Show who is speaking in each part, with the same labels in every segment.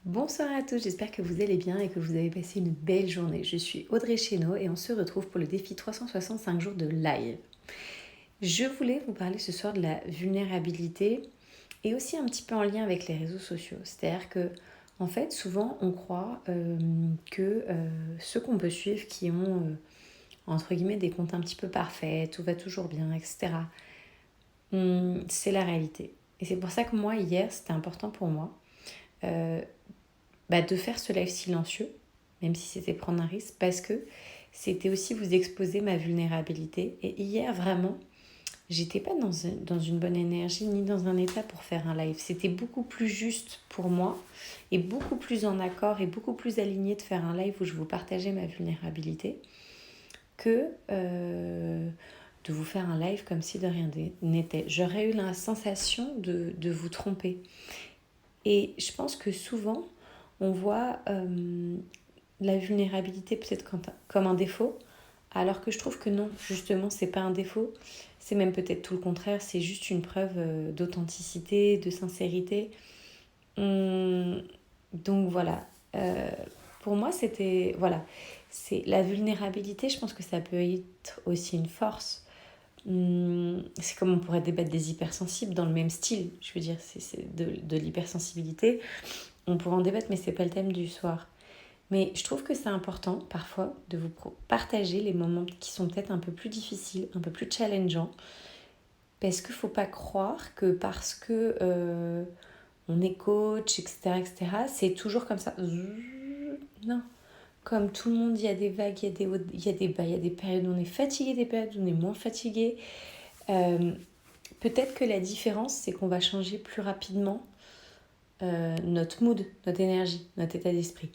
Speaker 1: Bonsoir à tous, j'espère que vous allez bien et que vous avez passé une belle journée. Je suis Audrey Chénaud et on se retrouve pour le défi 365 jours de live. Je voulais vous parler ce soir de la vulnérabilité et aussi un petit peu en lien avec les réseaux sociaux. C'est-à-dire que, en fait, souvent on croit que ceux qu'on peut suivre qui ont, entre guillemets, des comptes un petit peu parfaits, tout va toujours bien, etc., c'est la réalité. Et c'est pour ça que moi, hier, c'était important pour moi. euh, de faire ce live silencieux, même si c'était prendre un risque, parce que c'était aussi vous exposer ma vulnérabilité. Et hier, vraiment, j'étais pas dans une bonne énergie ni dans un état pour faire un live. C'était beaucoup plus juste pour moi et beaucoup plus en accord et beaucoup plus aligné de faire un live où je vous partageais ma vulnérabilité que de vous faire un live comme si de rien n'était. J'aurais eu la sensation de vous tromper. Et je pense que souvent, on voit la vulnérabilité peut-être comme un défaut, alors que je trouve que non, justement, c'est pas un défaut, c'est même peut-être tout le contraire, c'est juste une preuve d'authenticité, de sincérité. Hum, donc voilà, Euh, pour moi, c'était, voilà, c'est la vulnérabilité, je pense que ça peut être aussi une force. C'est comme on pourrait débattre des hypersensibles dans le même style, je veux dire, c'est de l'hypersensibilité. On pourrait en débattre, mais c'est pas le thème du soir. Mais je trouve que c'est important parfois de vous partager les moments qui sont peut-être un peu plus difficiles, un peu plus challengeants. Parce qu'il ne faut pas croire que parce que on est coach, etc., c'est toujours comme ça. Non. Comme tout le monde, il y a des vagues, il y a des hauts, il y a des bas, il y a des périodes où on est fatigué, des périodes où on est moins fatigué. Euh, Peut-être que la différence, c'est qu'on va changer plus rapidement notre mood, notre énergie, notre état d'esprit.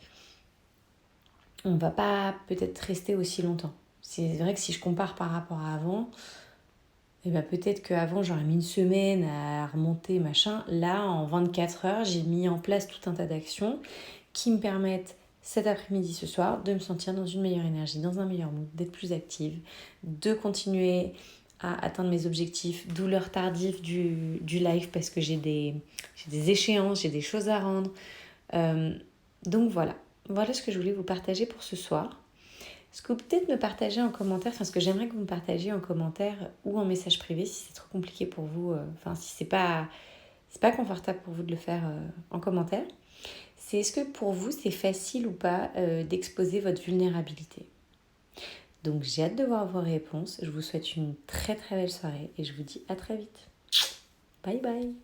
Speaker 1: On va pas peut-être rester aussi longtemps. C'est vrai que si je compare par rapport à avant, eh ben peut-être qu'avant j'aurais mis une semaine à remonter machin. Là, en 24 heures, j'ai mis en place tout un tas d'actions qui me permettent cet après-midi, ce soir, de me sentir dans une meilleure énergie, dans un meilleur mood, d'être plus active, de continuer à atteindre mes objectifs, d'où l'heure tardive du live parce que j'ai des échéances, j'ai des choses à rendre. Euh, donc voilà ce que je voulais vous partager pour ce soir. Est-ce que vous pouvez peut-être me partager en commentaire, enfin ce que j'aimerais que vous me partagiez en commentaire ou en message privé si c'est trop compliqué pour vous, enfin si c'est pas confortable pour vous de le faire en commentaire. C'est est-ce que pour vous c'est facile ou pas d'exposer votre vulnérabilité. Donc j'ai hâte de voir vos réponses. Je vous souhaite une très très belle soirée et je vous dis à très vite. Bye bye.